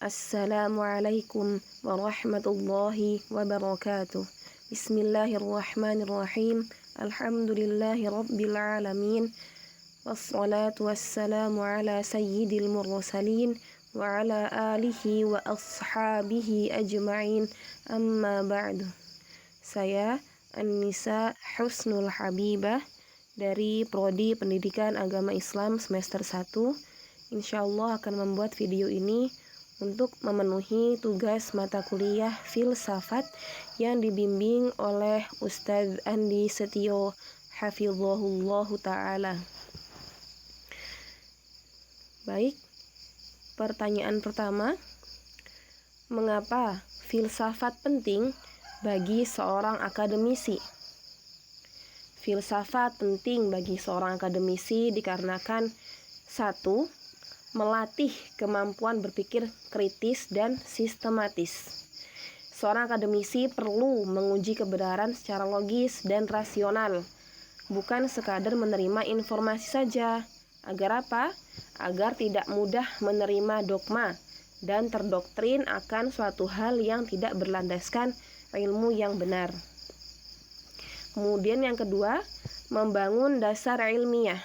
Assalamualaikum warahmatullahi wabarakatuh. Bismillahirrahmanirrahim. Alhamdulillahi rabbil alamin. Wassalatu wassalamu ala sayyidil mursalin wa ala alihi wa ashabihi ajma'in. Amma ba'du. Saya An-Nisa Husnul Habibah dari Prodi Pendidikan Agama Islam semester 1. Insyaallah akan membuat video ini untuk memenuhi tugas mata kuliah filsafat yang dibimbing oleh Ustadz Andi Setio hafizahullahu ta'ala. Baik, pertanyaan pertama, mengapa filsafat penting bagi seorang akademisi? Filsafat penting bagi seorang akademisi dikarenakan satu, melatih kemampuan berpikir kritis dan sistematis. Seorang akademisi perlu menguji kebenaran secara logis dan rasional, bukan sekadar menerima informasi saja. Agar apa? Agar tidak mudah menerima dogma dan terdoktrin akan suatu hal yang tidak berlandaskan ilmu yang benar. Kemudian yang kedua, membangun dasar ilmiah.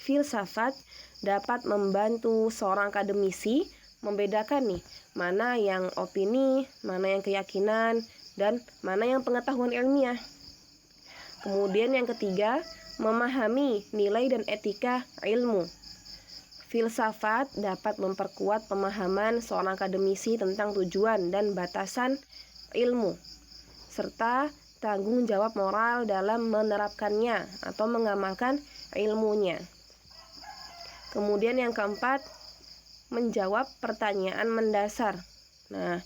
Filsafat dapat membantu seorang akademisi membedakan nih, mana yang opini, mana yang keyakinan, dan mana yang pengetahuan ilmiah. Kemudian yang ketiga, memahami nilai dan etika ilmu. Filsafat dapat memperkuat pemahaman seorang akademisi tentang tujuan dan batasan ilmu, serta tanggung jawab moral dalam menerapkannya atau mengamalkan ilmunya. Kemudian yang keempat, menjawab pertanyaan mendasar. Nah,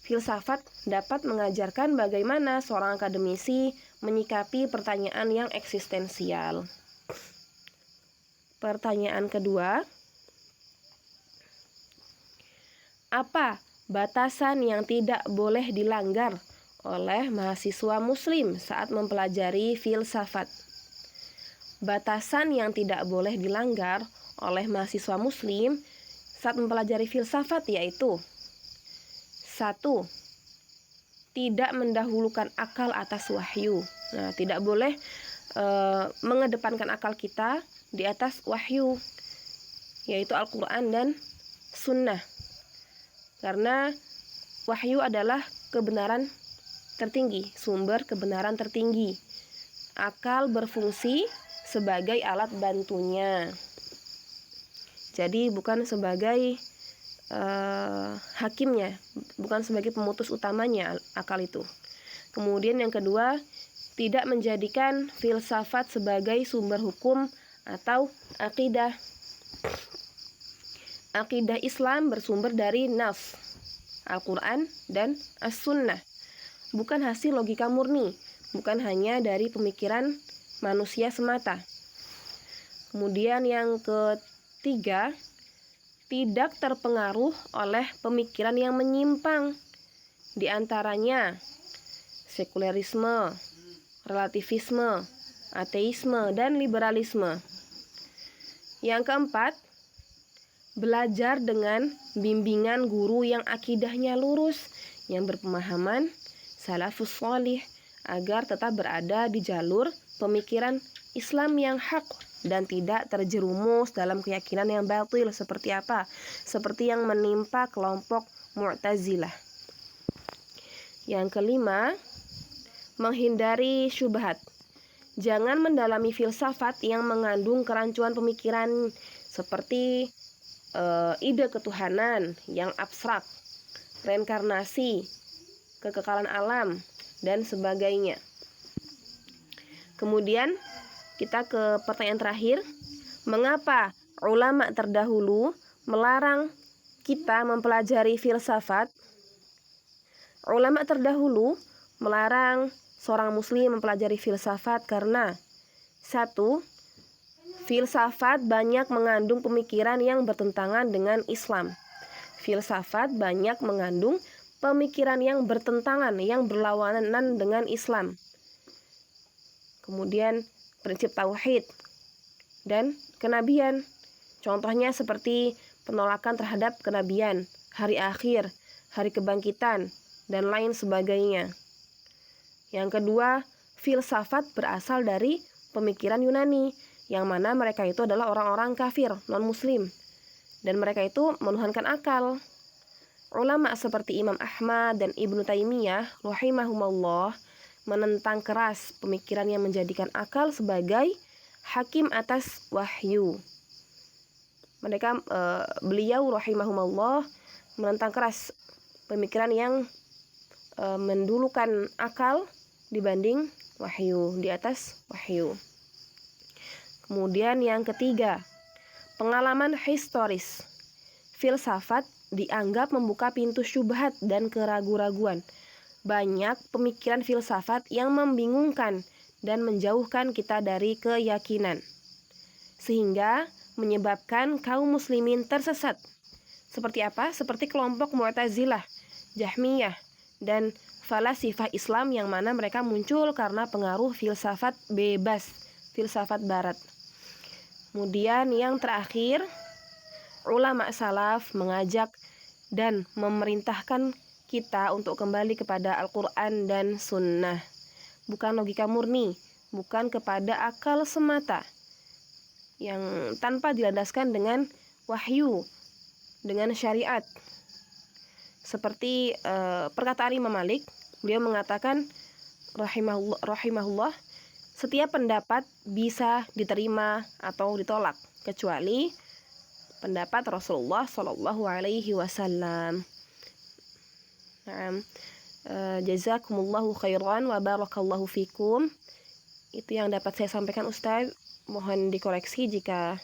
filsafat dapat mengajarkan bagaimana seorang akademisi menyikapi pertanyaan yang eksistensial. Pertanyaan kedua, apa batasan yang tidak boleh dilanggar oleh mahasiswa muslim saat mempelajari filsafat? Batasan yang tidak boleh dilanggar oleh mahasiswa muslim saat mempelajari filsafat yaitu 1. Tidak mendahulukan akal atas wahyu. Nah, tidak boleh mengedepankan akal kita di atas wahyu, yaitu Al-Quran dan Sunnah. Karena wahyu adalah kebenaran tertinggi, sumber kebenaran tertinggi. Akal berfungsi sebagai alat bantunya, jadi bukan sebagai hakimnya, bukan sebagai pemutus utamanya akal itu. Kemudian yang kedua, tidak menjadikan filsafat sebagai sumber hukum atau akidah. Akidah Islam bersumber dari nas, Al-Quran dan As-Sunnah, bukan hasil logika murni, bukan hanya dari pemikiran manusia semata. Kemudian yang ketiga, tidak terpengaruh oleh pemikiran yang menyimpang, di antaranya sekulerisme, relativisme, ateisme, dan liberalisme. Yang keempat, belajar dengan bimbingan guru yang akidahnya lurus, yang berpemahaman salafus sholih, agar tetap berada di jalur pemikiran Islam yang hak dan tidak terjerumus dalam keyakinan yang batil. Seperti apa? Seperti yang menimpa kelompok Mu'tazilah. Yang kelima, menghindari syubhat. Jangan mendalami filsafat yang mengandung kerancuan pemikiran seperti ide ketuhanan yang abstrak, reinkarnasi, kekekalan alam, dan sebagainya. Kemudian kita ke pertanyaan terakhir, mengapa ulama terdahulu melarang kita mempelajari filsafat? Ulama terdahulu melarang seorang muslim mempelajari filsafat karena 1. Filsafat banyak mengandung pemikiran yang bertentangan dengan Islam. Filsafat banyak mengandung pemikiran yang bertentangan, yang berlawanan dengan Islam. Kemudian prinsip tauhid dan kenabian. Contohnya seperti penolakan terhadap kenabian, hari akhir, hari kebangkitan, dan lain sebagainya. Yang kedua, filsafat berasal dari pemikiran Yunani, yang mana mereka itu adalah orang-orang kafir, non-muslim, dan mereka itu menuhankan akal. Ulama seperti Imam Ahmad dan Ibnu Taimiyah rahimahumullah menentang keras pemikiran yang menjadikan akal sebagai hakim atas wahyu. Beliau rahimahumullah menentang keras pemikiran yang mendulukan akal dibanding wahyu, di atas wahyu. Kemudian yang ketiga, pengalaman historis. Filsafat dianggap membuka pintu syubhat dan keraguan-raguan. Banyak pemikiran filsafat yang membingungkan dan menjauhkan kita dari keyakinan, sehingga menyebabkan kaum muslimin tersesat. Seperti apa? Seperti kelompok Mu'tazilah, Jahmiyah, dan falasifah Islam yang mana mereka muncul karena pengaruh filsafat bebas, filsafat barat. Kemudian yang terakhir, ulama salaf mengajak dan memerintahkan kita untuk kembali kepada Al-Quran dan Sunnah, bukan logika murni, bukan kepada akal semata yang tanpa dilandaskan dengan wahyu, dengan syariat. Seperti perkataan Imam Malik, beliau mengatakan rahimahullah, setiap pendapat bisa diterima atau ditolak kecuali pendapat Rasulullah Shallallahu Alaihi Wasallam. Jazakumullahu khairan wa barakallahu fikum. Itu yang dapat saya sampaikan Ustaz. Mohon dikoreksi jika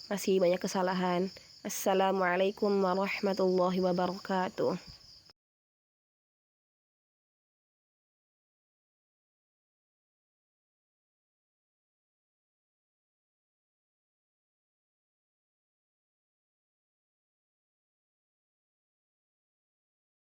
masih banyak kesalahan. Assalamualaikum warahmatullahi wabarakatuh.